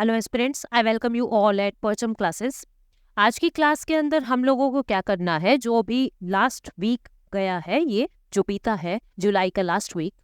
Hello aspirants, I welcome you all at परचम classes. आज की क्लास के अंदर हम लोगों को क्या करना है, जो अभी लास्ट वीक गया है, ये जो बीता है जुलाई का last week,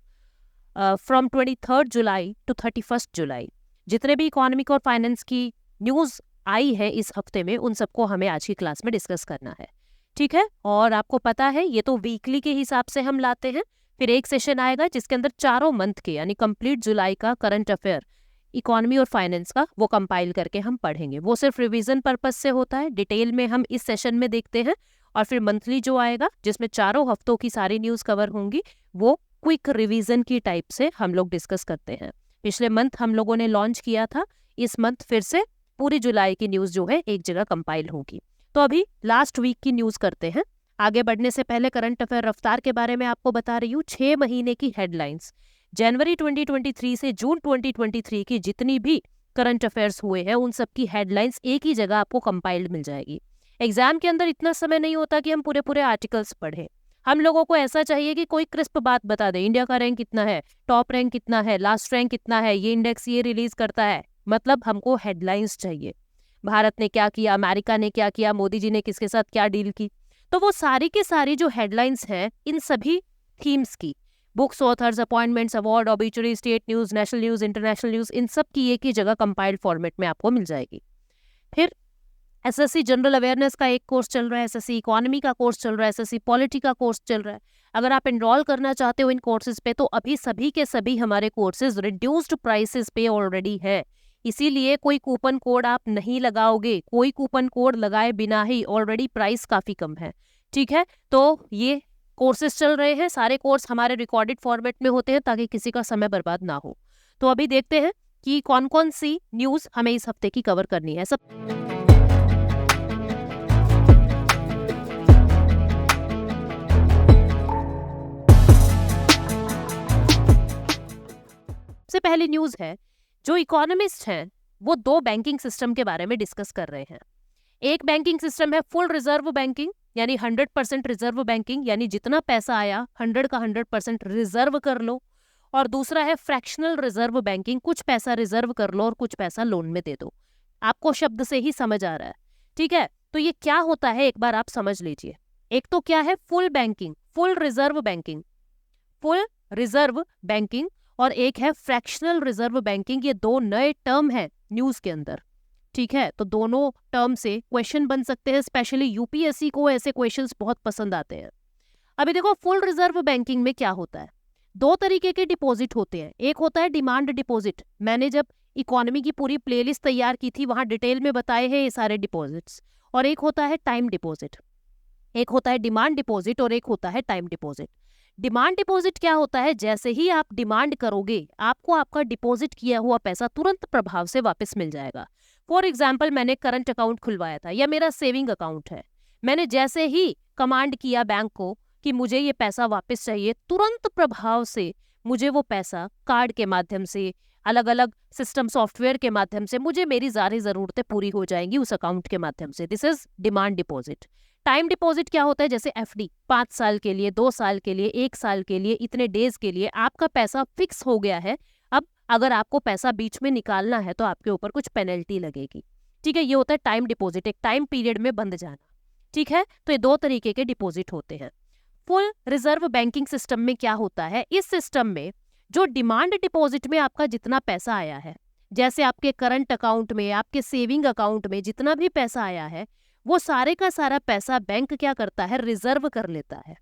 from 23 July to 31 July, जितने भी इकोनॉमिक और फाइनेंस की न्यूज़ आई है इस हफ्ते में, उन सबको हमें आज की क्लास में डिस्कस करना है। ठीक है, और आपको पता है ये तो वीकली के हिसाब से हम लाते हैं। फिर एक सेशन आएगा जिसके अंदर चारों मंथ के यानी कंप्लीट जुलाई का करंट अफेयर इकोनॉमी और फाइनेंस का वो कंपाइल करके हम पढ़ेंगे। वो सिर्फ रिवीजन पर्पस से होता है, डिटेल में हम इस सेशन में देखते हैं। और फिर मंथली जो आएगा जिसमें चारों हफ्तों की सारी न्यूज़ कवर होंगी, वो क्विक रिवीजन की टाइप से हम लोग डिस्कस करते हैं। पिछले मंथ हम लोगों ने लॉन्च किया था, इस मंथ फिर से पूरी जुलाई की न्यूज़ जो है एक जगह कंपाइल होगी। तो अभी लास्ट वीक की न्यूज़ करते हैं। आगे बढ़ने से पहले करंट अफेयर रफ्तार के बारे में आपको बता रही हूँ। 6 महीने की हेडलाइंस, जनवरी 2023 से जून 2023 की जितनी भी करंट अफेयर्स हुए हैं, उन सब की हेडलाइंस एक ही जगह आपको कंपाइल्ड मिल जाएगी। एग्जाम के अंदर इतना समय नहीं होता कि हम पूरे पूरे आर्टिकल्स पढ़ें। हम लोगों को ऐसा चाहिए कि कोई क्रिस्प बात बता दे, इंडिया का रैंक कितना है, टॉप रैंक कितना है, लास्ट रैंक कितना है, ये इंडेक्स ये रिलीज करता है। मतलब हमको हेडलाइंस चाहिए। भारत ने क्या किया, अमेरिका ने क्या किया, मोदी जी ने किसके साथ क्या डील की, तो वो सारी की सारी जो हेडलाइंस हैं इन सभी थीम्स की, books, authors, appointments, award, obituary, state news, national news, international news, इन सब की एक ही जगह कंपाइल्ड फॉर्मेट में आपको मिल जाएगी। फिर एसएससी जनरल अवेयरनेस का एक कोर्स चल रहा है, एसएससी इकोनॉमी का कोर्स चल रहा है, एसएससी पॉलिटी का कोर्स चल रहा है। अगर आप एनरोल करना चाहते हो इन कोर्सेज पे, तो अभी सभी के सभी हमारे कोर्सेज रिड्यूस्ड प्राइसेस पे ऑलरेडी है। इसीलिए कोई कूपन कोड आप नहीं लगाओगे, कोई कूपन कोड लगाए बिना ही ऑलरेडी प्राइस काफ़ी कम है। ठीक है, तो ये कोर्सेज चल रहे हैं, सारे कोर्स हमारे रिकॉर्डेड फॉर्मेट में होते हैं ताकि किसी का समय बर्बाद ना हो। तो अभी देखते हैं कि कौन कौन सी न्यूज़ हमें इस हफ्ते की कवर करनी है। सबसे पहली न्यूज़ है, जो इकोनॉमिस्ट हैं वो दो बैंकिंग सिस्टम के बारे में डिस्कस कर रहे हैं। एक बैंकिंग सिस्टम है फुल रिजर्व बैंकिंग, यानी 100% रिजर्व बैंकिंग, यानी जितना पैसा आया 100 का 100% रिजर्व कर लो। और दूसरा है फ्रैक्शनल रिजर्व बैंकिंग, कुछ पैसा रिजर्व कर लो और कुछ पैसा लोन में दे दो। आपको शब्द से ही समझ आ रहा है। ठीक है, तो ये क्या होता है एक बार आप समझ लीजिए। एक तो क्या है full banking, full reserve banking, full reserve banking, और एक है फ्रैक्शनल रिजर्व बैंकिंग। ये दो नए टर्म है न्यूज के अंदर। ठीक है, तो दोनों टर्म से क्वेश्चन बन सकते हैं, स्पेशली यूपीएससी को ऐसे क्वेश्चंस बहुत पसंद आते हैं। अभी देखो, फुल रिजर्व बैंकिंग में क्या होता है, दो तरीके के डिपॉजिट होते हैं। एक होता है डिमांड डिपॉजिट, मैंने जब इकोनॉमी की पूरी प्लेलिस्ट तैयार की थी वहां डिटेल में बताए हैं ये सारे डिपॉजिट्स। और एक होता है टाइम डिपॉजिट। एक होता है डिमांड डिपॉजिट और एक होता है टाइम डिपॉजिट। डिमांड डिपॉजिट क्या होता है, जैसे ही आप डिमांड करोगे आपको आपका डिपॉजिट किया हुआ पैसा तुरंत प्रभाव से वापस मिल जाएगा। फॉर एग्जाम्पल, मैंने करंट अकाउंट खुलवाया था या मेरा सेविंग अकाउंट है, मैंने जैसे ही कमांड किया बैंक को कि मुझे ये पैसा वापस चाहिए, तुरंत प्रभाव से मुझे वो पैसा कार्ड के माध्यम से, अलग अलग सिस्टम सॉफ्टवेयर के माध्यम से, मुझे मेरी सारी ज़रूरतें पूरी हो जाएंगी उस अकाउंट के माध्यम से। This is demand deposit. Time deposit क्या होता है, जैसे एफडी, 5 साल के लिए, 2 साल के लिए, 1 साल के लिए, इतने डेज के लिए आपका पैसा फिक्स हो गया है। अब अगर आपको पैसा बीच में निकालना है तो आपके ऊपर कुछ पेनल्टी लगेगी। ठीक है, ये होता है टाइम डिपॉजिट, एक टाइम पीरियड में बंद जाना। ठीक है, तो ये दो तरीके के डिपॉजिट होते हैं। फुल रिजर्व बैंकिंग सिस्टम में क्या होता है, इस सिस्टम में जो डिमांड डिपॉजिट में आपका जितना पैसा आया है, जैसे आपके करंट अकाउंट में, आपके सेविंग अकाउंट में जितना भी पैसा आया है, वो सारे का सारा पैसा बैंक क्या करता है, रिजर्व कर लेता है,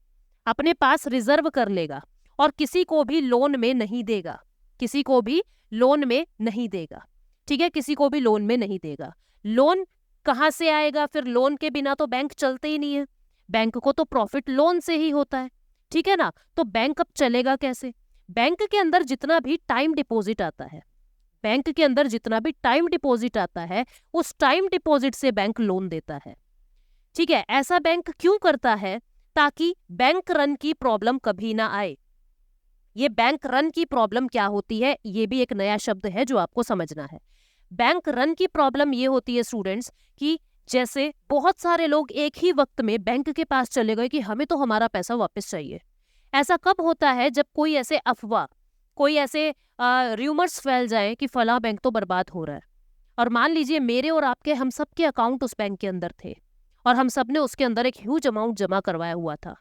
अपने पास रिजर्व कर लेगा और किसी को भी लोन में नहीं देगा, किसी को भी लोन में नहीं देगा। ठीक है, किसी को भी लोन में नहीं देगा। लोन कहाँ से आएगा, फिर लोन के बिना तो बैंक चलते ही नहीं है, बैंक को तो प्रॉफिट लोन से ही होता है। ठीक है ना, तो बैंक अब चलेगा कैसे, बैंक के अंदर जितना भी टाइम डिपॉजिट आता है, बैंक के अंदर जितना भी टाइम डिपॉजिट आता है, उस टाइम डिपॉजिट से बैंक लोन देता है। ठीक है, ऐसा बैंक क्यों करता है, ताकि बैंक रन की प्रॉब्लम कभी ना आए। ये बैंक रन की प्रॉब्लम क्या होती है, ये भी एक नया शब्द है जो आपको समझना है। बैंक रन की प्रॉब्लम ये होती है स्टूडेंट्स कि जैसे बहुत सारे लोग एक ही वक्त में बैंक के पास चले गए कि हमें तो हमारा पैसा वापस चाहिए। ऐसा कब होता है, जब कोई ऐसे अफवाह, कोई ऐसे र्यूमर्स फैल जाए कि फला बैंक तो बर्बाद हो रहा है, और मान लीजिए मेरे और आपके हम सब के अकाउंट उस बैंक के अंदर थे और हम सब ने उसके अंदर एक ह्यूज अमाउंट जमा करवाया हुआ था।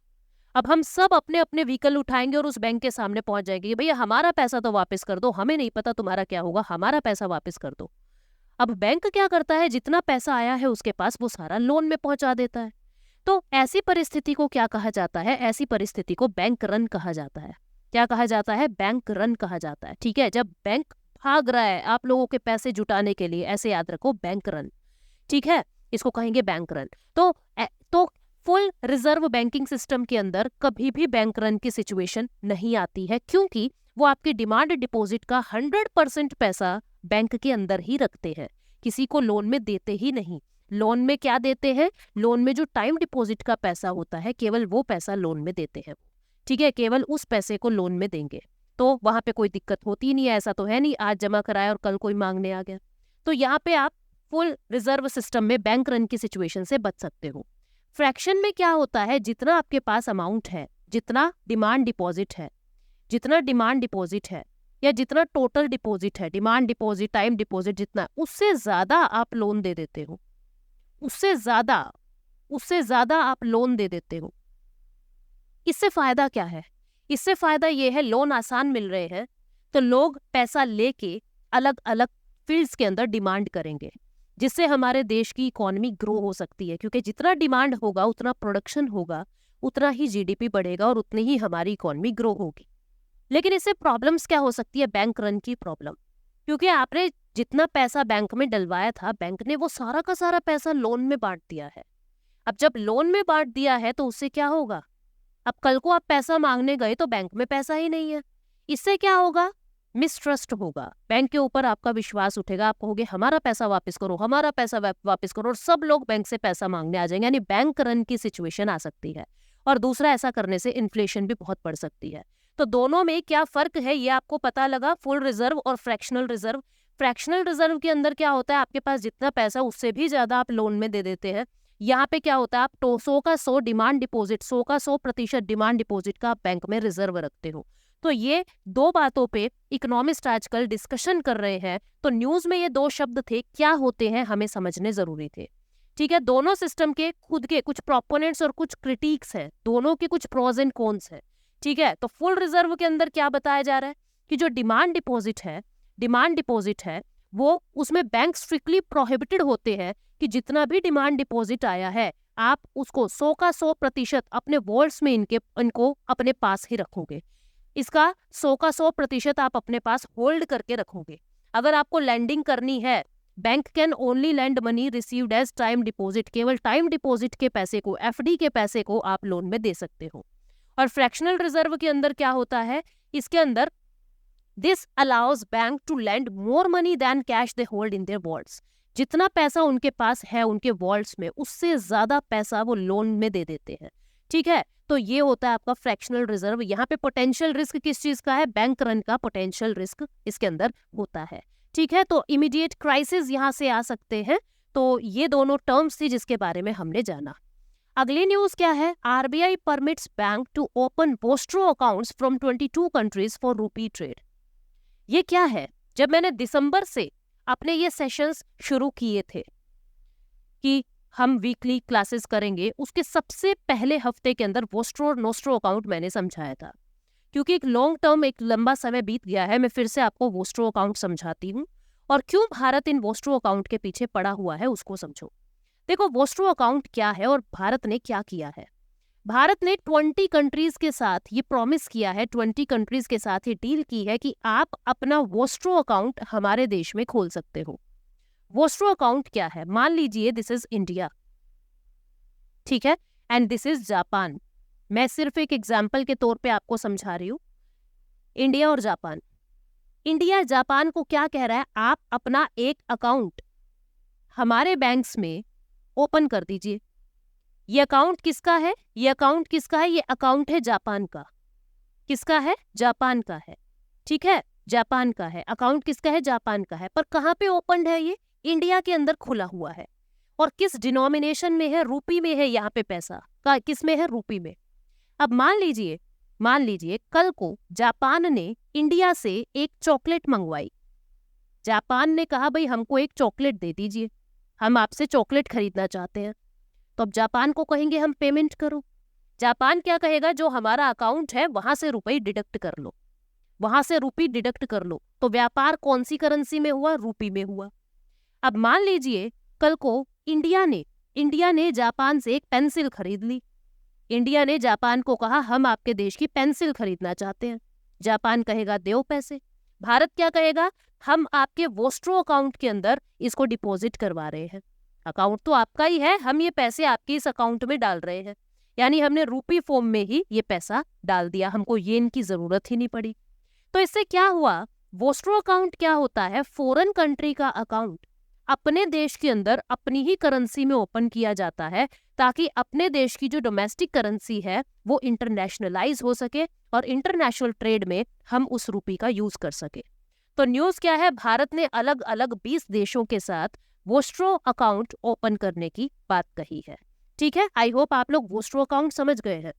अब हम सब अपने अपने व्हीकल उठाएंगे और उस बैंक के सामने पहुंच जाएंगे कि भैया हमारा पैसा तो वापस कर दो, हमें नहीं पता तुम्हारा क्या होगा, हमारा पैसा वापस कर दो। अब बैंक क्या करता है, जितना पैसा आया है उसके पास वो सारा लोन में पहुंचा देता है। तो ऐसी परिस्थिति को क्या कहा जाता है? ऐसी परिस्थिति को बैंक रन कहा जाता है। क्या कहा जाता है? बैंक रन कहा जाता है। ठीक है, जब बैंक भाग रहा है आप लोगों के पैसे जुटाने के लिए, ऐसे याद रखो, बैंक रन। ठीक है, इसको कहेंगे बैंक रन। तो फुल रिजर्व बैंकिंग सिस्टम के अंदर कभी भी बैंक रन की सिचुएशन नहीं आती है, क्योंकि वो आपके डिमांड डिपॉजिट का 100% पैसा बैंक के अंदर ही रखते हैं, किसी को लोन में देते ही नहीं। लोन में क्या देते हैं? लोन में जो टाइम डिपॉजिट का पैसा होता है, केवल वो पैसा लोन में देते हैं। ठीक है, केवल उस पैसे को लोन में देंगे, तो वहां पे कोई दिक्कत होती ही नहीं है। ऐसा तो है नहीं आज जमा कराया और कल कोई मांगने आ गया। तो यहाँ पे आप फुल रिजर्व सिस्टम में बैंक रन की सिचुएशन से बच सकते हो। फ्रैक्शन में क्या होता है, जितना आपके पास अमाउंट है, जितना डिमांड डिपॉजिट है या जितना टोटल डिपॉजिट है, डिमांड डिपॉजिट, टाइम डिपॉजिट जितना, उससे ज्यादा आप लोन दे देते हो। उससे ज्यादा आप लोन दे देते हो। इससे फायदा क्या है? इससे फायदा ये है, लोन आसान मिल रहे हैं तो लोग पैसा लेके अलग अलग फील्ड्स के अंदर डिमांड करेंगे, जिससे हमारे देश की इकोनॉमी ग्रो हो सकती है, क्योंकि जितना डिमांड होगा उतना प्रोडक्शन होगा, उतना ही जीडीपी बढ़ेगा और उतनी ही हमारी इकोनॉमी ग्रो होगी। लेकिन इससे प्रॉब्लम्स क्या हो सकती है? बैंक रन की प्रॉब्लम, क्योंकि आपने जितना पैसा बैंक में डलवाया था, बैंक ने वो सारा का सारा पैसा लोन में बांट दिया है। अब जब लोन में बांट दिया है तो उससे क्या होगा? अब कल को आप पैसा मांगने गए तो बैंक में पैसा ही नहीं है। इससे क्या होगा? मिसट्रस्ट होगा, बैंक के ऊपर आपका विश्वास उठेगा, आप कहोगे हमारा पैसा वापस करो, हमारा पैसा वापस करो, और सब लोग बैंक से पैसा मांगने आ जाएंगे, यानी बैंक रन की सिचुएशन आ सकती है। और दूसरा, ऐसा करने से इन्फ्लेशन भी बहुत बढ़ सकती है। तो दोनों में क्या फर्क है ये आपको पता लगा, फुल रिजर्व और फ्रैक्शनल रिजर्व। फ्रैक्शनल रिजर्व के अंदर क्या होता है, आपके पास जितना पैसा उससे भी ज्यादा आप लोन में दे देते हैं। यहाँ पे क्या होता है, आप 100 का 100 डिमांड डिपॉजिट, 100 का 100% डिमांड डिपॉजिट का आप बैंक में रिजर्व रखते हो। तो ये दो बातों पे इकोनॉमिस्ट आजकल डिस्कशन कर रहे हैं। तो न्यूज में ये दो शब्द थे, क्या होते हैं हमें समझने जरूरी थे। ठीक है, दोनों सिस्टम के खुद के कुछ प्रोपोनेंट्स और कुछ क्रिटिक्स हैं, दोनों के कुछ प्रोज एंड कॉन्स हैं। ठीक है, तो फुल रिजर्व के अंदर क्या बताया जा रहा है कि जो डिमांड डिपॉजिट है वो, उसमें बैंक स्ट्रिक्टली प्रोहिबिटेड होते हैं कि जितना भी डिमांड डिपॉजिट आया है आप उसको 100 का 100% अपने वॉल्ट्स में इनको अपने पास ही रखोगे। इसका 100 का 100% आप अपने पास होल्ड करके रखोगे। अगर आपको लैंडिंग करनी है, bank can only lend money received as time deposit, केवल टाइम डिपॉजिट के पैसे को, एफडी के पैसे को आप लोन में दे सकते हो। और फ्रैक्शनल रिजर्व के अंदर क्या होता है, इसके अंदर this allows bank to lend more money than cash they hold in their vaults. जितना पैसा उनके पास है उनके वॉल्ट्स में, उससे ज्यादा पैसा वो लोन में दे देते हैं। ठीक है, तो ये होता है आपका फ्रैक्शनल रिजर्व। यहाँ पे पोटेंशियल रिस्क किस चीज का है? बैंक रन का पोटेंशियल रिस्क इसके अंदर होता है। ठीक है, तो इमीडिएट क्राइसिस यहाँ से आ सकते हैं। तो ये दोनों टर्म्स थी जिसके बारे में हमने जाना। अगली न्यूज क्या है? RBI permits bank to open vostro accounts from 22 countries for rupee trade. ये क्या है? जब मैंने दिसंबर से अपने ये सेशंस शुरू किए थे कि हम वीकली क्लासेस करेंगे, उसके सबसे पहले हफ्ते के अंदर वोस्ट्रो और नोस्ट्रो अकाउंट मैंने समझाया था। क्योंकि एक लॉन्ग टर्म, एक लंबा समय बीत गया है, मैं फिर से आपको वोस्ट्रो अकाउंट समझाती हूँ और क्यों भारत इन वोस्ट्रो अकाउंट के पीछे पड़ा हुआ है उसको समझो। देखो, वोस्ट्रो अकाउंट क्या है और भारत ने क्या किया है। भारत ने 20 कंट्रीज के साथ ये प्रॉमिस किया है, 20 कंट्रीज के साथ ये डील की है कि आप अपना वोस्ट्रो अकाउंट हमारे देश में खोल सकते हो। वोस्ट्रो अकाउंट क्या है? मान लीजिए दिस इज इंडिया, ठीक है, एंड दिस इज जापान। मैं सिर्फ एक एग्जाम्पल के तौर पे आपको समझा रही हूँ। इंडिया और जापान, इंडिया जापान को क्या कह रहा है, आप अपना एक अकाउंट हमारे बैंक्स में ओपन कर दीजिए। ये अकाउंट किसका है? ये अकाउंट किसका है? ये अकाउंट है जापान का। किसका है? जापान का है। ठीक है, जापान का है अकाउंट। किसका है? जापान का है। पर कहाँ पे ओपन है? ये इंडिया के अंदर खुला हुआ है। और किस डिनोमिनेशन में है? रूपी में है। यहाँ पे पैसा का किस में है? रूपी में। अब मान लीजिए कल को जापान ने इंडिया से एक चॉकलेट मंगवाई, जापान ने कहा भाई हमको एक चॉकलेट दे दीजिए, हम आपसे चॉकलेट खरीदना चाहते हैं। तो अब जापान को कहेंगे हम पेमेंट करो। जापान क्या कहेगा, जो हमारा अकाउंट है वहां से रुपए डिडक्ट कर लो, वहां से रुपी डिडक्ट कर लो। तो व्यापार कौन सी करेंसी में हुआ, रूपी में हुआ। अब मान लीजिए कल को इंडिया ने जापान से एक पेंसिल खरीद ली। इंडिया ने जापान को कहा हम आपके देश की पेंसिल खरीदना चाहते हैं। जापान कहेगा दो पैसे। भारत क्या कहेगा, हम आपके वोस्ट्रो अकाउंट के अंदर इसको डिपॉजिट करवा रहे हैं, अकाउंट तो आपका ही है, हम ये पैसे आपके इस अकाउंट में डाल रहे हैं। यानी हमने रूपी फॉर्म में ही ये पैसा डाल दिया, हमको येन की जरूरत ही नहीं पड़ी। तो इससे क्या हुआ, वोस्ट्रो अकाउंट क्या होता है, फॉरेन कंट्री का अकाउंट अपने देश के अंदर अपनी ही करेंसी में ओपन किया जाता है, ताकि अपने देश की जो डोमेस्टिक करेंसी है वो इंटरनेशनलाइज हो सके और इंटरनेशनल ट्रेड में हम उस रूपी का यूज कर सके। तो न्यूज क्या है, भारत ने अलग अलग 20 देशों के साथ वोस्ट्रो अकाउंट ओपन करने की बात कही है। ठीक है, आई होप आप लोग वोस्ट्रो अकाउंट समझ गए हैं।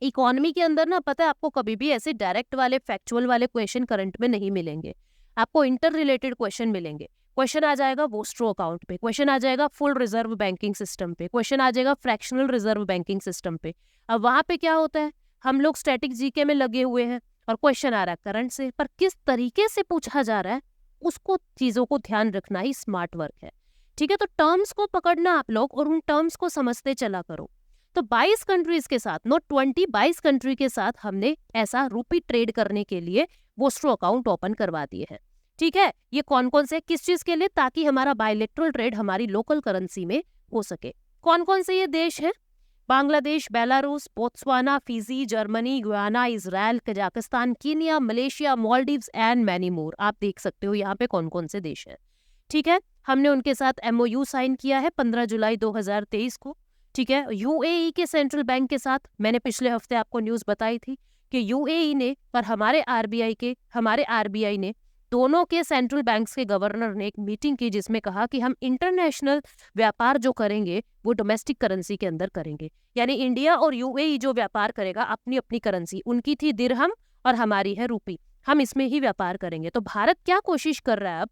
इकोनॉमी के अंदर ना, पता है आपको कभी भी ऐसे डायरेक्ट वाले फैक्चुअल वाले क्वेश्चन करंट में नहीं मिलेंगे, आपको इंटर रिलेटेड क्वेश्चन मिलेंगे। क्वेश्चन आ जाएगा वोस्ट्रो अकाउंट पे, क्वेश्चन आ जाएगा फुल रिजर्व बैंकिंग सिस्टम पे, क्वेश्चन आ जाएगा फ्रैक्शनल रिजर्व बैंकिंग सिस्टम पे। अब वहां पे क्या होता है, हम लोग स्टैटिक जीके में लगे हुए हैं और क्वेश्चन आ रहा है करंट से, पर किस तरीके से पूछा जा रहा है उसको, चीजों को ध्यान रखना ही स्मार्ट वर्क है। ठीक है, तो टर्म्स को पकड़ना आप लोग और उन टर्म्स को समझते चला करो। तो 22 कंट्रीज के साथ, नॉट 20, 22 कंट्री के साथ हमने ऐसा रूपी ट्रेड करने के लिए वोस्ट्रो अकाउंट ओपन करवा दिए हैं। ठीक है, ये कौन कौन से, किस चीज के लिए, ताकि हमारा बायलैटरल ट्रेड हमारी लोकल करेंसी में हो सके। कौन कौन से ये देश हैं, Bangladesh, Belarus, Botswana, Fiji, Germany, Guyana, Israel, Kazakhstan, Kenya, Malaysia, Maldives and many more. आप देख सकते हो यहाँ पे कौन कौन से देश हैं। ठीक है, हमने उनके साथ MOU साइन किया है 15 जुलाई 2023 को। ठीक है, UAE के सेंट्रल बैंक के साथ मैंने पिछले हफ्ते आपको न्यूज बताई थी कि UAE ने और हमारे RBI ने, दोनों के सेंट्रल बैंक्स के गवर्नर ने एक मीटिंग की, जिसमें कहा कि हम इंटरनेशनल व्यापार जो करेंगे वो डोमेस्टिक करेंसी के अंदर करेंगे। यानी इंडिया और UAE जो व्यापार करेगा अपनी अपनी करेंसी, उनकी थी दिरहम और हमारी है रूपी, हम इसमें ही व्यापार करेंगे। तो भारत क्या कोशिश कर रहा है, अब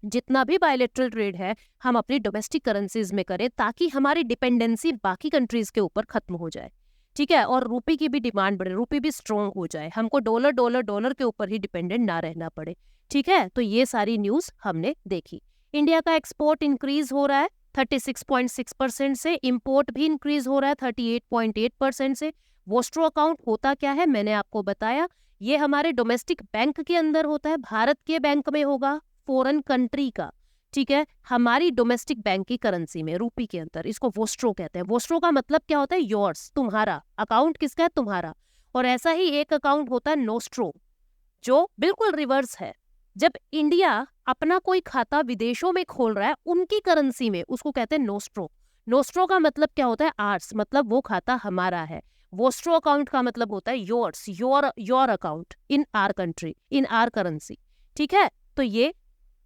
जितना भी बायलैटरल ट्रेड है हम अपनी डोमेस्टिक करेंसीज में करें, ताकि हमारी डिपेंडेंसी बाकी कंट्रीज के ऊपर खत्म हो जाए। ठीक है, और रूपी की भी डिमांड बढ़े, रूपी भी स्ट्रॉन्ग हो जाए, हमको डॉलर के ऊपर ही डिपेंडेंट ना रहना पड़े। ठीक है, तो ये सारी न्यूज हमने देखी। इंडिया का एक्सपोर्ट इंक्रीज हो रहा है 36.6% से, इंपोर्ट भी इंक्रीज हो रहा है 38.8% से। वोस्ट्रो अकाउंट होता क्या है मैंने आपको बताया, ये हमारे डोमेस्टिक बैंक के अंदर होता है, भारत के बैंक में होगा, फॉरेन कंट्री का। ठीक है, हमारी डोमेस्टिक बैंक की करेंसी में, रूपी के अंदर, इसको वोस्ट्रो कहते हैं। वोस्ट्रो का मतलब क्या होता है, योर्स, तुम्हारा अकाउंट किसका है, तुम्हारा। और ऐसा ही एक अकाउंट होता है नोस्ट्रो, जो बिल्कुल रिवर्स है। जब इंडिया अपना कोई खाता विदेशों में खोल रहा है उनकी करेंसी में, उसको कहते हैं नोस्ट्रो। नोस्ट्रो का मतलब क्या होता है, आर्स, मतलब वो खाता हमारा है। वोस्ट्रो अकाउंट का मतलब होता है yours, your account in our country, in are currency. ठीक है, तो ये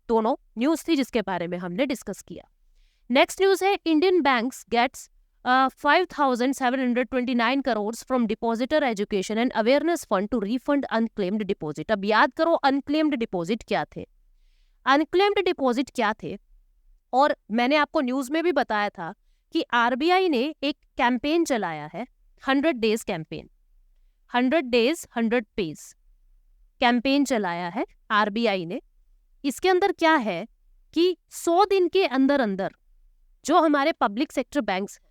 दोनों न्यूज थी जिसके बारे में हमने डिस्कस किया। नेक्स्ट न्यूज है, Indian banks gets 5,729 crores from depositor education and awareness fund to refund unclaimed deposit. अब याद करो अनक्लेम्ड डिपॉजिट क्या थे, अनक्लेम्ड डिपॉजिट क्या थे। और मैंने आपको न्यूज में भी बताया था कि RBI ने एक कैंपेन चलाया है, 100 days campaign, 100 days 100 pays campaign चलाया है RBI ने। इसके अंदर क्या है कि 100 दिन के अंदर अंदर जो हमारे पब्लिक सेक्टर बैंक्स हैं,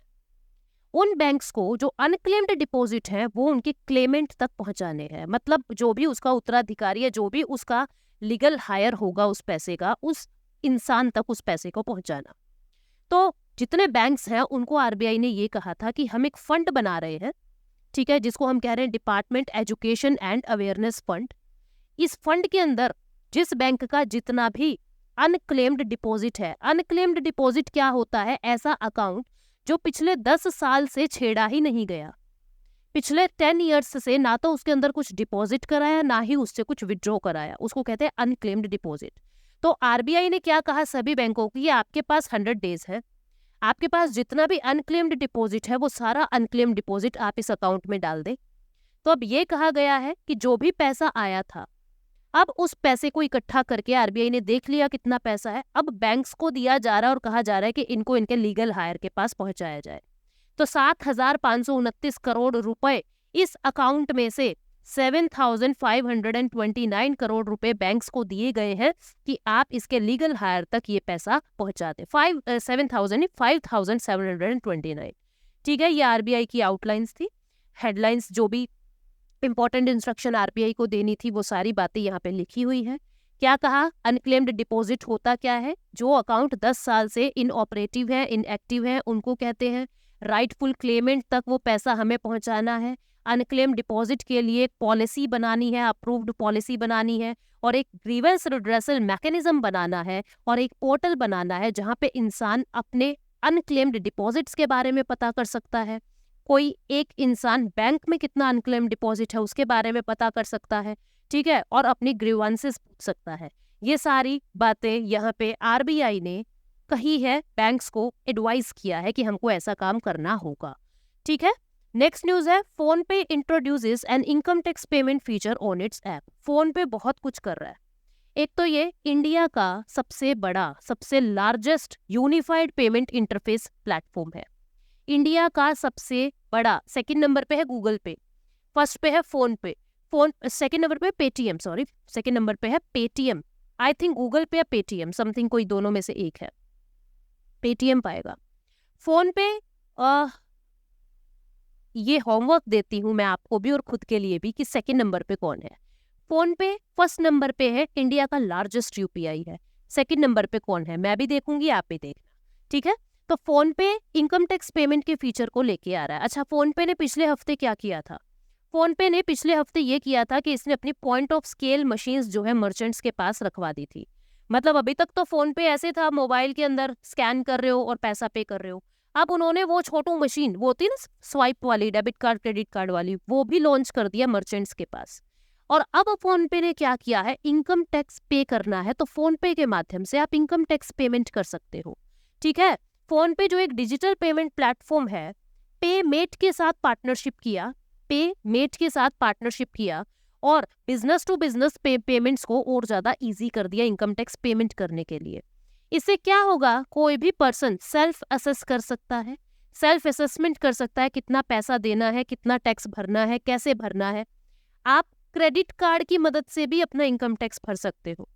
उन बैंक्स को जो अनक्लेम्ड डिपॉजिट है वो उनके क्लेमेंट तक पहुंचाने हैं। मतलब जो भी उसका उत्तराधिकारी है, जो भी उसका लीगल हायर होगा उस पैसे का, उस इंसान तक उस पैसे को पहुंचाना। तो जितने बैंक्स हैं उनको RBI ने ये कहा था कि हम एक फंड बना रहे हैं, ठीक है, जिसको हम कह रहे हैं department education and awareness fund. इस फंड के अंदर जिस बैंक का जितना भी अनक्लेम्ड डिपॉजिट है, अनक्लेम्ड डिपॉजिट क्या होता है, ऐसा अकाउंट जो पिछले 10 साल से छेड़ा ही नहीं गया, पिछले 10 years से ना तो उसके अंदर कुछ डिपॉजिट कराया ना ही उससे कुछ विड्रॉ कराया, उसको कहते हैं अनक्लेम्ड डिपॉजिट। तो RBI ने क्या कहा सभी बैंकों को, ये आपके पास 100 days है, आपके पास जितना भी अनक्लेम्ड डिपॉजिट है वो सारा अनक्लेम्ड डिपॉजिट आप इस अकाउंट में डाल दें। तो अब ये कहा गया है कि जो भी पैसा आया था अब उस पैसे को इकट्ठा करके आरबीआई ने देख लिया कितना पैसा है, अब बैंक्स को दिया जा रहा है और कहा जा रहा है कि इनको इनके लीगल हायर के पास पहुंचाया जाए। तो 7,529 करोड़ रुपए इस अकाउंट में से 7,529 करोड़ रुपए बैंक्स को दिए गए हैं कि आप इसके लीगल हायर तक ये पैसा पहुंचा दें। 5,729। ठीक है, ये आरबीआई की आउटलाइंस थी, हेडलाइंस, जो भी इंपॉर्टेंट इंस्ट्रक्शन आरबीआई को देनी थी वो सारी बातें यहाँ पे लिखी हुई है। क्या कहा, अनक्लेम्ड डिपॉजिट होता क्या है? जो अकाउंट 10 साल से इनऑपरेटिव है, इनएक्टिव है, उनको कहते हैं। राइटफुल क्लेमेंट तक वो पैसा हमें पहुंचाना है। अनक्लेम्ड डिपॉजिट के लिए एक पॉलिसी बनानी है, अप्रूव्ड पॉलिसी बनानी है, और एक ग्रीवेंस रिड्रेसल मैकेनिज्म बनाना है, और एक पोर्टल बनाना है जहां पे इंसान अपने अनक्लेम्ड डिपॉजिट्स के बारे में पता कर सकता है। कोई एक इंसान बैंक में कितना अनक्लेम्ड डिपॉजिट है उसके बारे में पता कर सकता है, ठीक है, और अपनी ग्रीवेंसेस पूछ सकता है। ये सारी बातें यहाँ पे आरबीआई ने कही है, बैंक्स को एडवाइस किया है कि हमको ऐसा काम करना होगा। ठीक है, नेक्स्ट न्यूज है, फोन पे introduces an income tax payment feature on it's app. Phone पे बहुत कुछ कर रहा है। एक तो ये इंडिया का सबसे बड़ा, सबसे largest unified payment interface platform है। इंडिया का सबसे बड़ा, सेकंड नंबर पे है गूगल पे, फर्स्ट पे है फोन पे, सेकंड नंबर पे पेटीएम, सेकंड नंबर पे है पेटीएम। आई थिंक गूगल पे या पेटीएम, समथिंग, कोई दोनों में से एक है, पेटीएम पाएगा। फोन पे ये होमवर्क देती हूँ मैं आपको भी और खुद के लिए भी कि सेकंड नंबर पे कौन है। फोन पे फर्स्ट नंबर पे है, इंडिया का लार्जेस्ट यूपीआई है। सेकंड नंबर पे कौन है मैं भी देखूंगी, आप भी देखना, ठीक है। तो फोन पे इनकम टैक्स पेमेंट के फीचर को लेके आ रहा है। अच्छा, फोन पे ने पिछले हफ्ते क्या किया था? फोन पे ने पिछले हफ्ते ये किया था कि इसने अपनी पॉइंट ऑफ स्केल मशीन्स जो है मर्चेंट्स के पास रखवा दी थी। मतलब अभी तक तो फोन पे ऐसे था, मोबाइल के अंदर स्कैन कर रहे हो और पैसा पे कर रहे हो। अब उन्होंने वो छोटू मशीन, वो होती है ना स्वाइप वाली, डेबिट कार्ड क्रेडिट कार्ड वाली, वो भी लॉन्च कर दिया मर्चेंट्स के पास। और अब फोन पे ने क्या किया है, इनकम टैक्स पे करना है तो फोन पे के माध्यम से आप इनकम टैक्स पेमेंट कर सकते हो। ठीक है, फोन पे जो एक डिजिटल पेमेंट प्लेटफॉर्म है, पेमेट के साथ पार्टनरशिप किया और बिजनेस टू बिजनेस पेमेंट्स को और ज्यादा इजी कर दिया इनकम टैक्स पेमेंट करने के लिए। इससे क्या होगा, कोई भी पर्सन सेल्फ असेस कर सकता है, सेल्फ असेसमेंट कर सकता है कितना पैसा देना है, कितना टैक्स भरना है, कैसे भरना है। आप क्रेडिट कार्ड की मदद से भी अपना इनकम टैक्स भर सकते हो।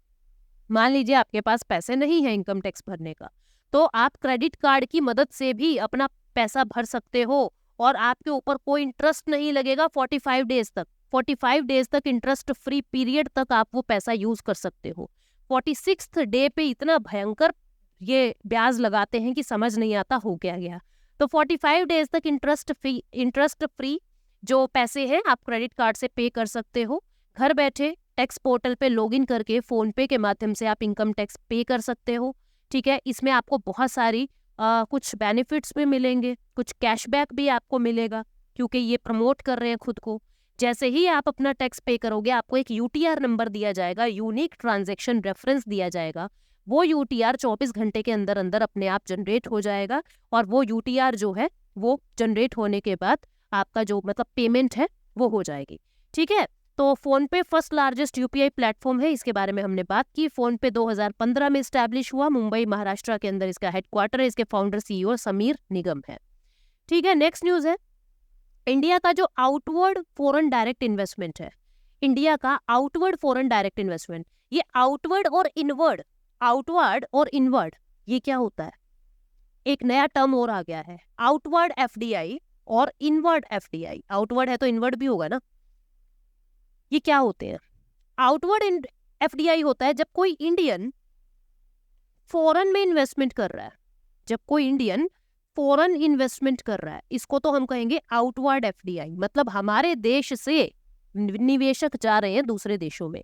मान लीजिए आपके पास पैसे नहीं है इनकम टैक्स भरने का, तो आप क्रेडिट कार्ड की मदद से भी अपना पैसा भर सकते हो और आपके ऊपर कोई इंटरेस्ट नहीं लगेगा 45 डेज तक। 45 डेज तक इंटरेस्ट फ्री पीरियड तक आप वो पैसा यूज कर सकते हो। 46th डे पे इतना भयंकर ये ब्याज लगाते हैं कि समझ नहीं आता हो क्या गया। तो 45 डेज तक इंटरेस्ट फ्री जो पैसे हैं आप क्रेडिट कार्ड से पे कर सकते हो। घर बैठे टैक्स पोर्टल पे लॉगिन करके फोन पे के माध्यम से आप इनकम टैक्स पे कर सकते हो। ठीक है, इसमें आपको बहुत सारी कुछ बेनिफिट्स भी मिलेंगे, कुछ कैशबैक भी आपको मिलेगा क्योंकि ये प्रमोट कर रहे हैं खुद को। जैसे ही आप अपना टैक्स पे करोगे आपको एक यूटीआर नंबर दिया जाएगा, यूनिक ट्रांजैक्शन रेफरेंस दिया जाएगा। वो यूटीआर 24 घंटे के अंदर अंदर अपने आप जनरेट हो जाएगा और वो यूटीआर जो है वो जनरेट होने के बाद आपका जो मतलब पेमेंट है वो हो जाएगी। ठीक है, तो फोन पे फर्स्ट लार्जेस्ट यूपीआई प्लेटफॉर्म है, इसके बारे में हमने बात की। फोन पे 2015 में स्टैब्लिश हुआ, मुंबई महाराष्ट्र के अंदर इसका हेडक्वार्टर है। इसके फाउंडर सीईओ समीर निगम है। ठीक है, नेक्स्ट न्यूज है, इंडिया का जो आउटवर्ड फॉरेन डायरेक्ट इन्वेस्टमेंट है, इंडिया का आउटवर्ड फॉरेन डायरेक्ट इन्वेस्टमेंट, ये आउटवर्ड और इनवर्ड ये क्या होता है? एक नया टर्म और आ गया है, आउटवर्ड एफडीआई और इनवर्ड एफडीआई। आउटवर्ड है तो इनवर्ड भी होगा ना। ये क्या होते हैं? आउटवर्ड एफडीआई होता है जब कोई इंडियन फॉरेन में इन्वेस्टमेंट कर रहा है, जब कोई इंडियन फॉरेन इन्वेस्टमेंट कर रहा है, इसको तो हम कहेंगे आउटवर्ड एफडीआई। मतलब हमारे देश से निवेशक जा रहे हैं दूसरे देशों में।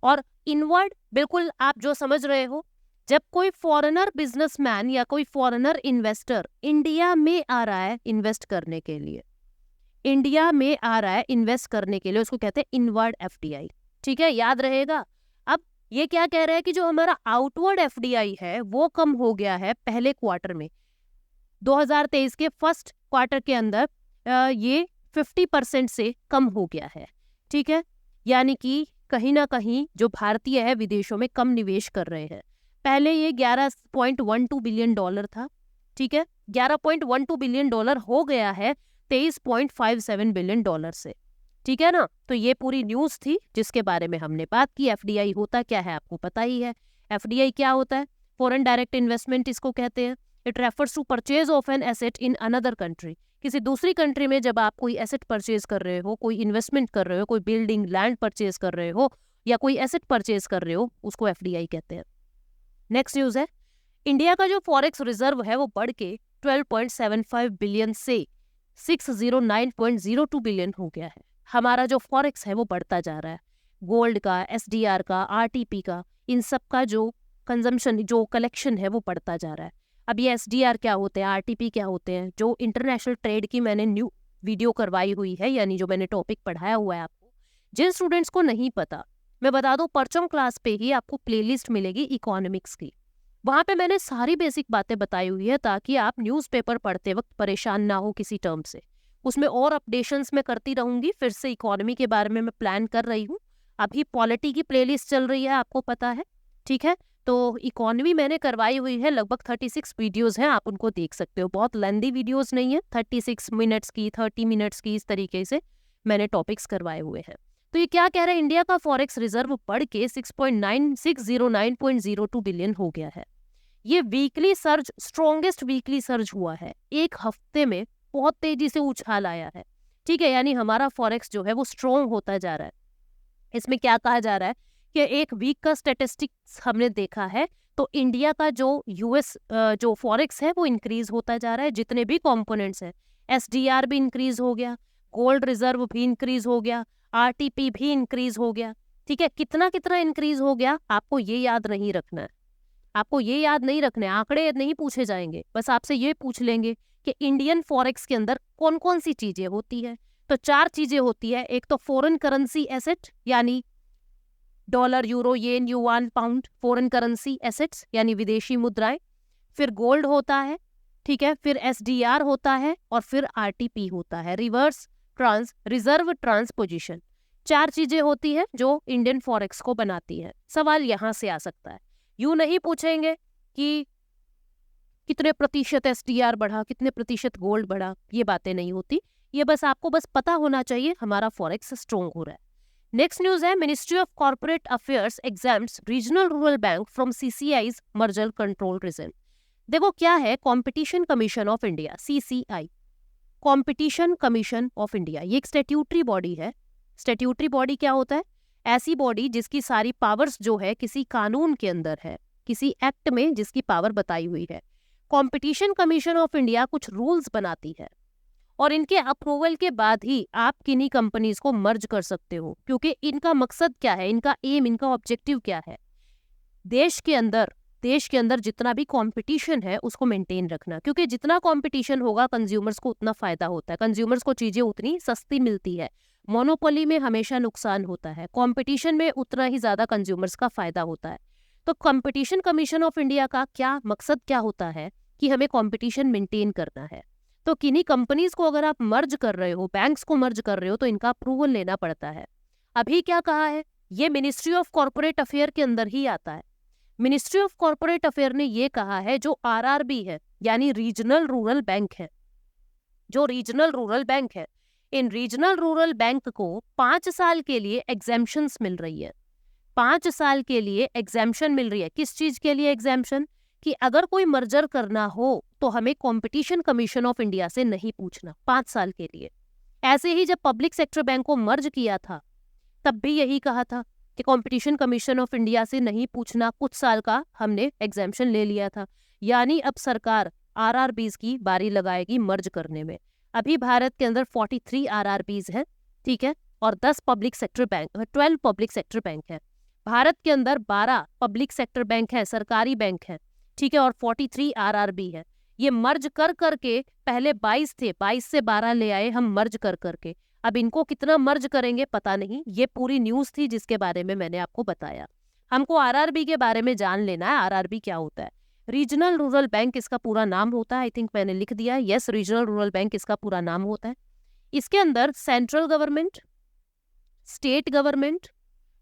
और इनवर्ड बिल्कुल आप जो समझ रहे हो, जब कोई फॉरेनर बिजनेसमैन या कोई फॉरेनर इन्वेस्टर इंडिया में आ रहा है इन्वेस्ट करने के लिए, उसको कहते हैं इनवर्ड एफडीआई। ठीक है, याद रहेगा। अब ये क्या कह रहा है कि जो हमारा आउटवर्ड एफडीआई है वो कम हो गया है पहले क्वार्टर में। 2023 के फर्स्ट क्वार्टर के अंदर ये 50% से कम हो गया है। ठीक है, यानी कि कहीं ना कहीं जो भारतीय है विदेशों में कम निवेश कर रहे हैं। पहले ये 11.12 बिलियन डॉलर था, ठीक है, 11.12 बिलियन डॉलर हो गया है 23.57 बिलियन डॉलर से, ठीक है ना। तो ये पूरी न्यूज़ थी जिसके बारे में हमने बात की। एफडीआई होता क्या है आपको पता ही है। एफडीआई क्या होता है? फॉरेन डायरेक्ट इन्वेस्टमेंट इसको कहते हैं। It refers to purchase of an asset in another country. किसी दूसरी कंट्री में जब आप कोई एसेट परचेज कर रहे हो, कोई इन्वेस्टमेंट कर रहे हो, कोई बिल्डिंग लैंड परचेज कर रहे हो या कोई एसेट परचेज कर रहे हो, उसको एफडीआई कहते हैं। नेक्स्ट न्यूज़ है, इंडिया का जो फॉरेक्स रिजर्व है वो बढ़ के 12.75 बिलियन से 609.02 बिलियन हो गया है। हमारा जो फॉरेक्स है वो बढ़ता जा रहा है। गोल्ड का, एसडीआर का, आरटीपी का, इन सब का जो कंजम्पशन, जो कलेक्शन है वो बढ़ता जा रहा है। अब ये एसडीआर क्या होते हैं, आरटीपी क्या होते हैं, जो इंटरनेशनल ट्रेड की मैंने न्यू वीडियो करवाई हुई है, यानी जो मैंने टॉपिक पढ़ाया हुआ है आपको, जिन स्टूडेंट्स को नहीं पता मैं बता दूं, परचम क्लास पे ही आपको प्लेलिस्ट मिलेगी इकोनॉमिक्स की। वहां पे मैंने सारी बेसिक बातें बताई हुई है ताकि आप न्यूज़पेपर पढ़ते वक्त परेशान ना हो किसी टर्म से। उसमें और अपडेशंस मैं करती रहूंगी। फिर से इकोनॉमी के बारे में मैं प्लान कर रही हूँ। अभी पॉलिटी की प्लेलिस्ट चल रही है, आपको पता है, ठीक है। तो इकोनॉमी मैंने करवाई हुई है, लगभग 36 वीडियोस हैं, आप उनको देख सकते हो। बहुत लेंदी वीडियोस नहीं है, 36 मिनट्स की, 30 मिनट्स की, इस तरीके से मैंने टॉपिक्स करवाए हुए हैं। तो ये क्या कह रहे हैं, इंडिया का फॉरेक्स रिजर्व बढ़ के 609.02 बिलियन हो गया है। ये weekly surge, strongest weekly surge हुआ है। एक हफ्ते में बहुत तेजी से उछाल आया है, ठीक है। यानी हमारा फॉरेक्स जो है वो स्ट्रॉन्ग होता जा रहा है। इसमें क्या कहा जा रहा है कि एक वीक का स्टेटिस्टिक्स हमने देखा है, तो इंडिया का जो यूएस जो फॉरेक्स है वो इंक्रीज होता जा रहा है। जितने भी कंपोनेंट्स हैं, एसडीआर भी इंक्रीज हो गया, गोल्ड रिजर्व भी इंक्रीज हो गया, आरटीपी भी इंक्रीज हो गया, ठीक है। कितना कितना इंक्रीज हो गया आपको ये याद नहीं रखना है, आपको ये याद नहीं रखना है, आंकड़े नहीं पूछे जाएंगे, बस आपसे ये पूछ लेंगे कि इंडियन फॉरेक्स के अंदर कौन कौन सी चीजें होती है। तो 4 चीजें होती है। एक तो फॉरेन करेंसी एसेट, यानी dollar, euro, yen, yuan, pound, foreign currency assets यानी विदेशी मुद्राएं। फिर गोल्ड होता है, ठीक है, फिर एसडीआर होता है, और फिर आरटीपी होता है, रिवर्स रिजर्व ट्रांसपोजिशन। 4 चीजें होती है जो इंडियन फॉरेक्स को बनाती है। सवाल यहां से आ सकता है, यूं नहीं पूछेंगे कि कितने प्रतिशत एसडीआर बढ़ा, कितने प्रतिशत गोल्ड बढ़ा, ये बातें नहीं होती। ये बस आपको बस पता होना चाहिए हमारा फॉरेक्स स्ट्रॉन्ग हो रहा है। नेक्स्ट न्यूज है, ministry of corporate affairs exams regional rural bank from CCI's merger control region. देखो क्या है, competition commission of India, CCI, competition commission of India, ये एक स्टैट्यूटरी बॉडी है। स्टैट्यूटरी बॉडी क्या होता है? ऐसी बॉडी जिसकी सारी पावर्स जो है किसी कानून के अंदर है, किसी एक्ट में जिसकी पावर बताई हुई है। कॉम्पिटिशन कमीशन ऑफ इंडिया कुछ रूल्स बनाती है और इनके अप्रूवल के बाद ही आप किन्हीं कंपनीज को मर्ज कर सकते हो, क्योंकि इनका मकसद क्या है, इनका एम, इनका ऑब्जेक्टिव क्या है, देश के अंदर जितना भी कंपटीशन है उसको मेंटेन रखना। क्योंकि जितना कंपटीशन होगा कंज्यूमर्स को उतना फायदा होता है, कंज्यूमर्स को चीजें उतनी सस्ती मिलती है। मोनोपोली में हमेशा नुकसान होता है, कंपटीशन में उतना ही ज्यादा कंज्यूमर्स का फायदा होता है। तो कंपटीशन कमीशन ऑफ इंडिया का क्या मकसद क्या होता है कि हमें कंपटीशन मेंटेन करना है। तो किन्हीं कंपनीज को अगर आप मर्ज कर रहे हो, बैंक्स को मर्ज कर रहे हो, तो इनका अप्रूवल लेना पड़ता है। अभी क्या कहा है, ये मिनिस्ट्री ऑफ कॉर्पोरेट अफेयर के अंदर ही आता है। मिनिस्ट्री ऑफ कॉर्पोरेट अफेयर ने ये कहा है जो आरआरबी है, यानी रीजनल रूरल बैंक है, जो रीजनल रूरल बैंक है, इन रीजनल रूरल बैंक को 5 साल के लिए एग्जेम्पशंस मिल रही है। 5 साल के लिए एग्जेम्पशन मिल रही है। किस चीज के लिए एग्जेम्पशन? कि अगर कोई मर्जर करना हो तो हमें कॉम्पिटिशन कमीशन ऑफ इंडिया से नहीं पूछना, 5 साल के लिए। ऐसे ही जब पब्लिक सेक्टर बैंक को मर्ज किया था तब भी यही कहा था कि कॉम्पिटिशन कमीशन ऑफ इंडिया से नहीं पूछना, कुछ साल का हमने एग्जेम्पशन ले लिया था। यानी अब सरकार आरआरबीज की बारी लगाएगी मर्ज करने में। अभी भारत के अंदर 43 आरआरबीज हैं, ठीक है, और 12 पब्लिक सेक्टर बैंक है। भारत के अंदर 12 पब्लिक सेक्टर बैंक है, सरकारी बैंक है, ठीक है, और 43 आरआरबी है। ये मर्ज कर करके, पहले 22 थे, 22 से 12 ले आए हम मर्ज कर करके। अब इनको कितना मर्ज करेंगे पता नहीं। ये पूरी न्यूज थी जिसके बारे में मैंने आपको बताया। हमको आरआरबी के बारे में जान लेना है, आरआरबी क्या होता है। रीजनल रूरल बैंक इसका पूरा नाम होता है, आई थिंक मैंने लिख दिया, यस, रीजनल रूरल बैंक इसका पूरा नाम होता है। इसके अंदर सेंट्रल गवर्नमेंट, स्टेट गवर्नमेंट,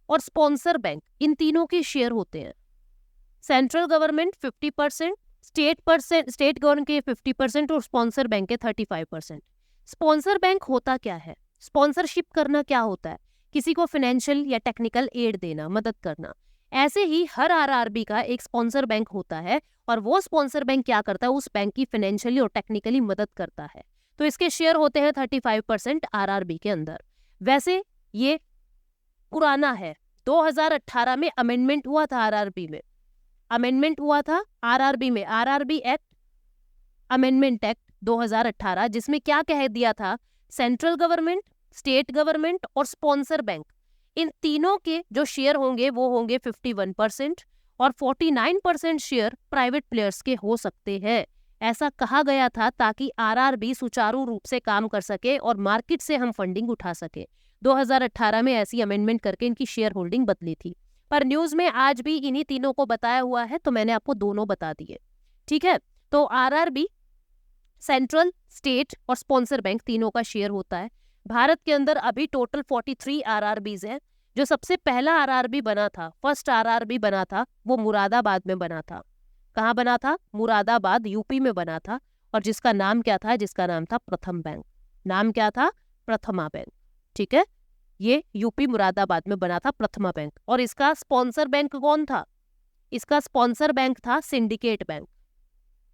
और स्पॉन्सर बैंक, इन तीनों के शेयर होते हैं। सेंट्रल गवर्नमेंट 50%, स्टेट गवर्नमेंट के 50% और स्पॉन्सर बैंक के 35%। स्पॉन्सर बैंक होता क्या है? स्पॉन्सरशिप करना क्या होता है? किसी को फाइनेंशियल या टेक्निकल एड देना, मदद करना। ऐसे ही हर आरआरबी का एक स्पॉन्सर बैंक होता है और वो स्पॉन्सर बैंक क्या करता है? उस बैंक की फाइनेंशियली और टेक्निकली मदद करता है। तो इसके शेयर होते हैं 35% आरआरबी के अंदर। वैसे ये पुराना है, 2018 में अमेंडमेंट हुआ था आरआरबी में, अमेंडमेंट हुआ था आरआरबी में, आरआरबी एक्ट अमेंडमेंट एक्ट 2018, जिसमें क्या कह दिया था? सेंट्रल गवर्नमेंट, स्टेट गवर्नमेंट और स्पॉन्सर बैंक, इन तीनों के जो शेयर होंगे वो होंगे 51% और 49% शेयर प्राइवेट प्लेयर्स के हो सकते हैं। ऐसा कहा गया था ताकि आरआरबी सुचारू रूप से काम कर सके और मार्केट से हम फंडिंग उठा सके। 2018 में ऐसी अमेंडमेंट करके इनकी शेयर होल्डिंग बदली थी, पर न्यूज में आज भी इन्हीं तीनों को बताया हुआ है, तो मैंने आपको दोनों बता दिए। ठीक है, तो आरआरबी सेंट्रल, स्टेट और स्पॉन्सर बैंक तीनों का शेयर होता है। भारत के अंदर अभी टोटल 43 आरआरबीज हैं। जो सबसे पहला आरआरबी बना था, फर्स्ट आरआरबी बना था, वो मुरादाबाद में बना था। कहाँ बना था? मुरादाबाद, यूपी में बना था। और जिसका नाम क्या था? जिसका नाम था प्रथम बैंक। नाम क्या था? प्रथमा बैंक। ठीक है, ये यूपी मुरादाबाद में बना था प्रथमा बैंक। और इसका स्पॉन्सर बैंक कौन था? इसका स्पॉन्सर बैंक था सिंडिकेट बैंक।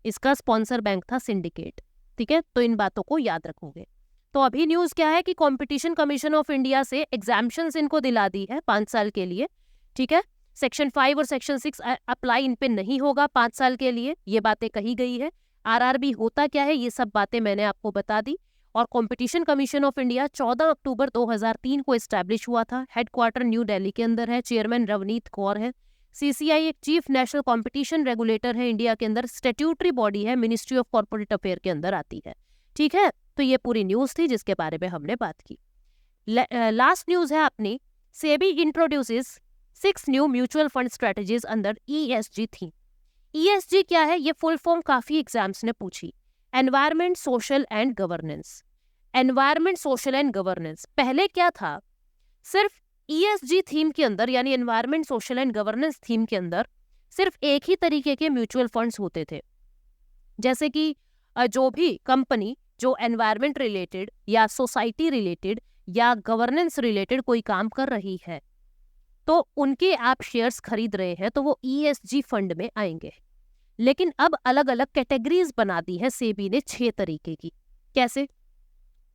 इसका स्पॉन्सर बैंक था सिंडिकेट। ठीक है, तो इन बातों को याद रखोगे। तो अभी न्यूज क्या है कि कंपटीशन कमीशन ऑफ इंडिया से एग्जाम्पशंस इनको दिला दी है 5 साल के लिए। ठीक है, सेक्शन 5 और सेक्शन 6 अप्लाई इन पे नहीं होगा 5 साल के लिए, ये बातें कही गई है। आरआरबी होता क्या है, ये सब बातें मैंने आपको बता दी। और कंपटीशन कमीशन ऑफ इंडिया 14 अक्टूबर 2003 को एस्टैब्लिश हुआ था। हेडक्वार्टर न्यू दिल्ली के अंदर है। चेयरमैन रवनीत कौर है। सीसीआई एक चीफ नेशनल कंपटीशन रेगुलेटर है इंडिया के अंदर। स्टैट्यूटरी बॉडी है, मिनिस्ट्री ऑफ कॉर्पोरेट अफेयर के अंदर आती है। ठीक है, तो ये पूरी न्यूज थी जिसके बारे में हमने बात की। लास्ट न्यूज है अपनी, SEBI introduces 6 new mutual fund strategies under ESG theme. ESG क्या है? ये फुल फॉर्म काफी एग्जाम्स ने पूछी। Environment, social and governance. Environment, social and governance पहले क्या था? सिर्फ ESG थीम के अंदर, यानी environment, social and governance theme के अंदर सिर्फ एक ही तरीके के म्यूचुअल फंड्स होते थे। जैसे कि जो भी कंपनी जो एनवायरमेंट रिलेटेड या सोसाइटी रिलेटेड या गवर्नेंस रिलेटेड कोई काम कर रही है, तो उनके आप शेयर्स खरीद रहे हैं, तो वो ESG फंड में आएंगे। लेकिन अब अलग अलग कैटेगरीज बना दी है सेबी ने 6 तरीके की। कैसे?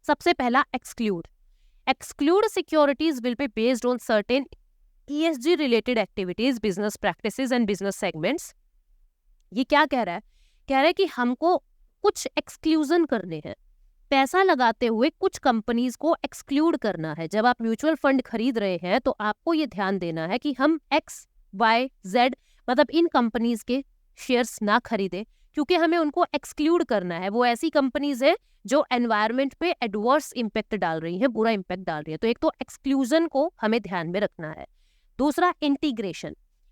सबसे पहला, exclude securities will be based on certain ESG related activities, business practices and business segments. ये क्या कह रहा है? कह रहा है कि हमको कुछ एक्सक्लूजन करने हैं, पैसा लगाते हुए कुछ कंपनीज को एक्सक्लूड करना है। जब आप म्यूचुअल फंड खरीद रहे हैं तो आपको ये ध्यान देना है कि हम XYZ मतलब इन कंपनीज के शेयर्स ना खरीदें, क्योंकि हमें उनको एक्सक्लूड करना है। वो ऐसी कंपनीज है जो एनवायरमेंट पे एडवर्स इम्पैक्ट डाल रही है, बुरा इम्पैक्ट डाल रही है। तो एक तो एक्सक्लूजन को हमें ध्यान में रखना है। दूसरा,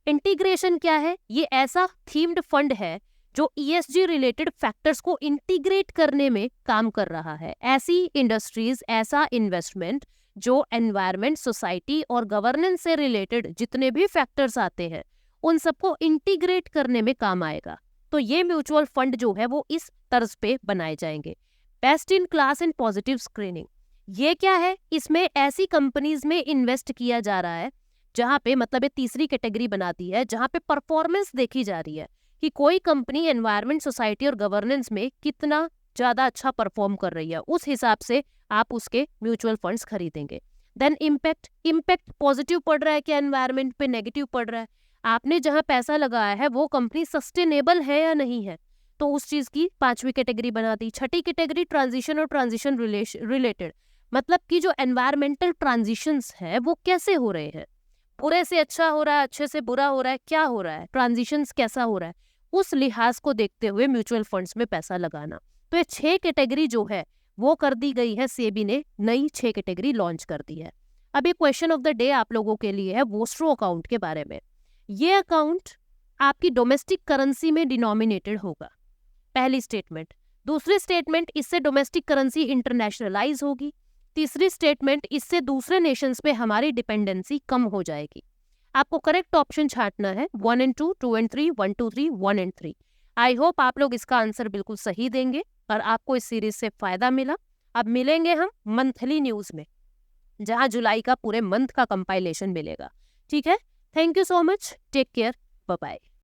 इंटीग्रेशन क्या है? ये ऐसा थीम्ड फंड है जो ESG रिलेटेड फैक्टर्स को इंटीग्रेट करने में काम कर रहा है। ऐसी इंडस्ट्रीज, ऐसा इन्वेस्टमेंट जो एनवायरमेंट, सोसाइटी और गवर्नेंस से रिलेटेड जितने भी फैक्टर्स आते हैं उन सबको इंटीग्रेट करने में काम आएगा। तो ये म्यूचुअल फंड जो है वो इस तर्ज पे बनाए जाएंगे। Best in class and positive screening, ये क्या है? इसमें ऐसी कंपनीज में इन्वेस्ट किया जा रहा है जहां पे, मतलब ये तीसरी कैटेगरी बनाती है, जहां पे परफॉर्मेंस देखी जा रही है कि कोई कंपनी एनवायरमेंट, सोसाइटी और गवर्नेंस में कितना ज्यादा अच्छा परफॉर्म कर रही है। उस हिसाब से आप उसके म्यूचुअल फंड्स खरीदेंगे। देन इम्पैक्ट पॉजिटिव पड़ रहा है क्या एनवायरमेंट पे, नेगेटिव पड़ रहा है? आपने जहां पैसा लगाया है वो कंपनी सस्टेनेबल है या नहीं है, तो उस चीज की 5वीं कैटेगरी बना दी। 6ठी कैटेगरी, ट्रांजिशन और ट्रांजिशन रिलेटेड, मतलब कि जो एनवायरमेंटल ट्रांजिशंस है वो कैसे हो रहे हैं, बुरे से अच्छा हो रहा है, अच्छे से बुरा हो रहा है, क्या हो रहा है, ट्रांजिशंस कैसा हो रहा है, उस लिहाज को देखते हुए म्यूचुअल फंड्स में पैसा लगाना। तो ये 6 कैटेगरी जो है वो कर दी गई है, सेबी ने नई 6 कैटेगरी लॉन्च कर दी है। अब ये क्वेश्चन ऑफ द डे आप लोगों के लिए है वोस्ट्रो अकाउंट के बारे में। ये अकाउंट आपकी डोमेस्टिक करेंसी में डिनोमिनेटेड होगा, पहली स्टेटमेंट। दूसरी स्टेटमेंट, इससे डोमेस्टिक करेंसी इंटरनेशनलाइज होगी। तीसरी स्टेटमेंट, इससे दूसरे नेशंस पे हमारी डिपेंडेंसी कम हो जाएगी। आपको करेक्ट ऑप्शन छांटना है 1 and 2, 2 and 3, 1, 2, 3, 1 and 3। I hope आप लोग इसका आंसर बिल्कुल सही देंगे और आपको इस सीरीज से फायदा मिला। अब मिलेंगे हम मंथली न्यूज में, जहां जुलाई का पूरे मंथ का कंपाइलेशन मिलेगा। ठीक है, thank you so much, take care, bye bye.